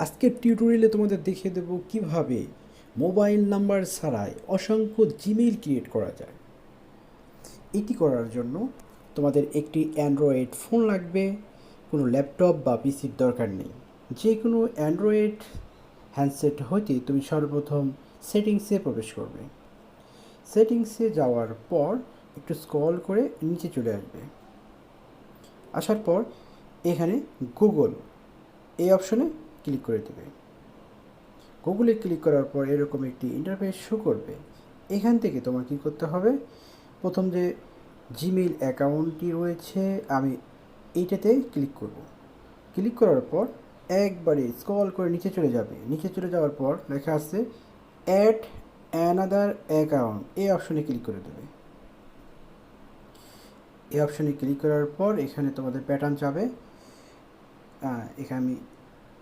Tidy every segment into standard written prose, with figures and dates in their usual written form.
আজকের টিউটোরিয়ালে তোমাদের দেখিয়ে দেব কিভাবে মোবাইল নাম্বার ছাড়াই অসংখ্য জিমেইল ক্রিয়েট করা যায়। এটি করার জন্য তোমাদের একটি অ্যান্ড্রয়েড ফোন লাগবে, কোনো ল্যাপটপ বা পিসির দরকার নেই। যে কোনো অ্যান্ড্রয়েড হ্যান্ডসেট হইতে তুমি সর্বপ্রথম সেটিংসে প্রবেশ করবে। সেটিংসে যাওয়ার পর একটু স্ক্রল করে নিচে চলে আসবে। আসার পর এখানে গুগল এই অপশনে ক্লিক করে দেবে। গুগলে ক্লিক করার পর এরকম একটি ইন্টারফেস শো করবে। এখান থেকে তোমার কী করতে হবে, প্রথম যে জিমেইল অ্যাকাউন্টটি রয়েছে আমি এইটাতে ক্লিক করব। ক্লিক করার পর একবারে স্ক্রল করে নিচে চলে যাবে। নিচে চলে যাওয়ার পর লেখা আছে অ্যাড অ্যানাদার অ্যাকাউন্ট, এই অপশনে ক্লিক করে দেবে। এই অপশনে ক্লিক করার পর এখানে তোমাদের প্যাটার্ন যাবে। এখানে আমি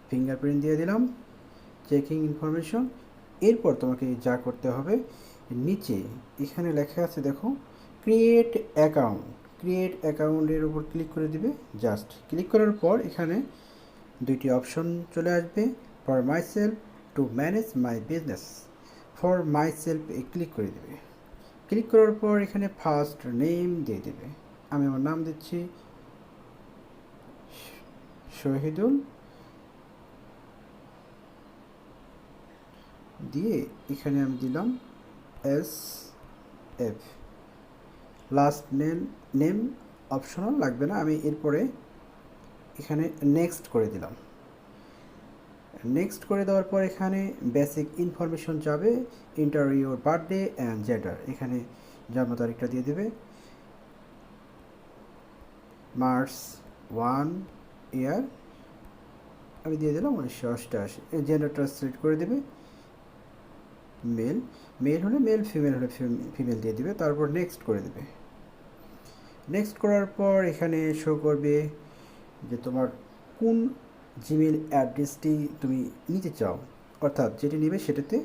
ফিঙ্গারপ্রিন্ট দিয়ে দিলাম, চেকিং ইনফরমেশন। এরপর তোমাকে যা করতে হবে, নিচে এখানে লেখা আছে দেখো ক্রিয়েট অ্যাকাউন্ট। ক্রিয়েট অ্যাকাউন্টের উপর ক্লিক করে দিবে। জাস্ট ক্লিক করার পর এখানে দুইটি অপশন চলে আসবে, for my self, to manage my business. For my self click করে দেবে। ক্লিক করার পর এখানে ফার্স্ট নেম দিয়ে দেবে। আমি আমার নাম দিচ্ছি শহীদুল, দিয়ে এখানে আমি দিলাম SF। লাস্ট নেম অপশনাল, লাগবে না। আমি এরপরে এখানে নেক্সট করে দিলাম। নেক্সট করে দেওয়ার পর এখানে বেসিক ইনফরমেশন যাবে, enter your birthday and gender. এখানে জন্ম তারিখটা দিয়ে দেবে, মার্চ 1 ইয়ার, আমি দিয়ে দিলাম 1988। জেন্ডারটা সিলেক্ট করে দেবে, মেল হলে মেল, ফিমেল হলে ফিমেল দিয়ে দিবে। তারপর নেক্সট করে দেবে। নেক্সট করার পর এখানে শো করবে যে তোমার কোন জিমেল অ্যাড্রেসটি তুমি নিতে চাও, অর্থাৎ যেটি নেবে সেটাতে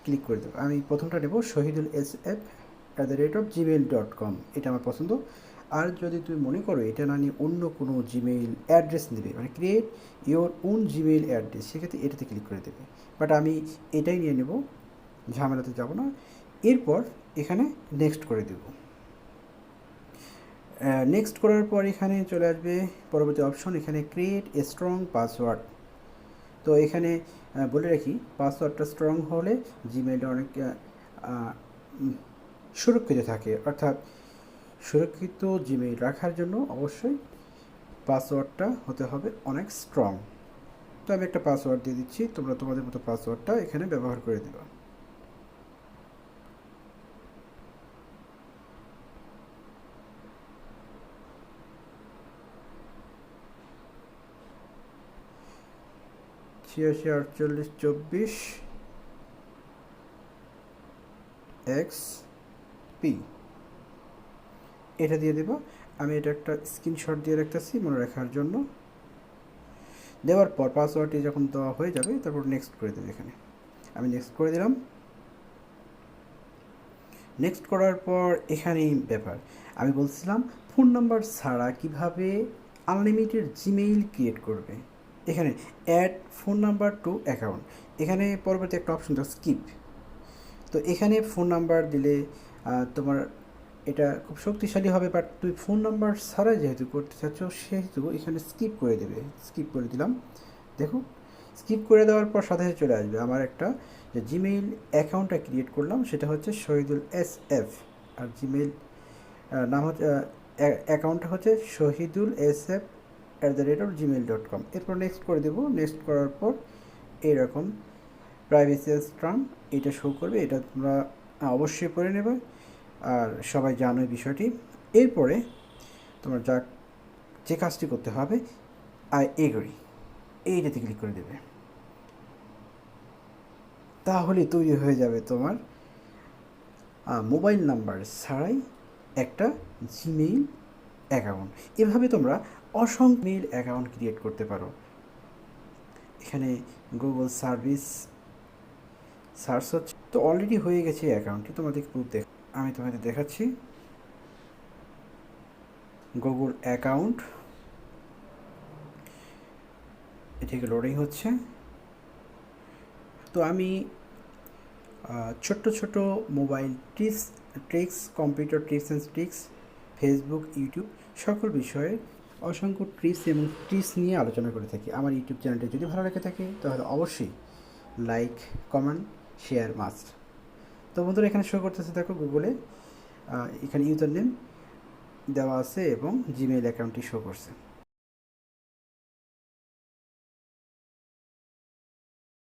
ক্লিক করে দেবো। আমি প্রথমটা নেব shohidulsf@gmail.com, এটা আমার পছন্দ। আর যদি তুমি মনে করো এটা না নিয়ে অন্য কোনো জিমেইল অ্যাড্রেস নেবে, মানে create your own Gmail address, সেক্ষেত্রে এটাতে ক্লিক করে দেবে। বাট আমি এটাই নিয়ে নেব, ঝামেলাতে যাব না। এরপর এখানে নেক্সট করে দেব। নেক্সট করার পর এখানে চলে আসবে পরবর্তী অপশন, এখানে ক্রিয়েট এ স্ট্রং পাসওয়ার্ড। তো এখানে বলে রাখি, পাসওয়ার্ডটা স্ট্রং হলে জিমেইলটা অনেক সুরক্ষিত থাকে। অর্থাৎ সুরক্ষিত জিমেইল রাখার জন্য অবশ্যই পাসওয়ার্ডটা হতে হবে অনেক স্ট্রং। তো আমি একটা পাসওয়ার্ড দিয়ে দিচ্ছি, তোমরা তোমাদের মতো পাসওয়ার্ডটা এখানে ব্যবহার করে দেবা। ছিয়াশি 48 24 XP, এটা দিয়ে দেবো। আমি এটা একটা স্ক্রিনশট দিয়ে রাখতেছি মনে রাখার জন্য। দেওয়ার পর পাসওয়ার্ডটি যখন দেওয়া হয়ে যাবে তারপর নেক্সট করে দেবে। এখানে আমি নেক্সট করে দিলাম। নেক্সট করার পর এখানেই ব্যাপার, আমি বলছিলাম ফোন নাম্বার ছাড়া কিভাবে আনলিমিটেড জিমেইল ক্রিয়েট করবে। এখানে add phone number to account, এখানে পরবর্তী একটা অপশন দেওয়া স্কিপ। তো এখানে ফোন নাম্বার দিলে তোমার এটা খুব শক্তিশালী হবে, বাট তুমি ফোন নাম্বার ছাড়াই যেহেতু করতে চাচ্ছ সেহেতু এখানে স্কিপ করে দেবে। স্কিপ করে দিলাম। দেখো স্কিপ করে দেওয়ার পর সাথে চলে আসবে আমার একটা যে জিমেইল অ্যাকাউন্টটা ক্রিয়েট করলাম সেটা হচ্ছে শহীদুল SF, আর জিমেইল নাম হচ্ছে অ্যাকাউন্টটা হচ্ছে shohidulsf@gmail.com। এরপর নেক্সট করে দেবো। নেক্সট করার পর এইরকম প্রাইভেসি টার্ম এটা শো করবে, এটা তোমরা অবশ্যই পড়ে নেবে আর সবাই জানো এই বিষয়টি। এরপরে তোমার যে কাজটি করতে হবে, আই এগ্রি, এইটাতে ক্লিক করে দেবে। তাহলে তৈরি হয়ে যাবে তোমার মোবাইল নাম্বার ছাড়াই একটা জিমেইল অ্যাকাউন্ট। এভাবে তোমরা অসংখ্য মেইল অ্যাকাউন্ট ক্রিয়েট করতে পারো। এখানে গুগল সার্ভিস সার্চ হচ্ছে, তো অলরেডি হয়ে গেছে এই অ্যাকাউন্টটি। তোমাদের আমি তোমাদের দেখাচ্ছি। গুগল অ্যাকাউন্ট, এটিকে লোডিং হচ্ছে। তো আমি ছোট্ট ছোট mobile tricks, computer tips and tricks, Facebook, YouTube সকল বিষয়ে অসংখ্য টিপস নিয়ে আলোচনা করে থাকি। আমার ইউটিউব চ্যানেলটি যদি ভালো লেগে থাকে তাহলে অবশ্যই লাইক, কমেন্ট, শেয়ার মাস্ট। তো বন্ধুরা, এখানে শো করতেছে দেখো গুগলে, এখানে ইউজার নেম দেওয়া আছে এবং জিমেইল অ্যাকাউন্টটি শো করছে।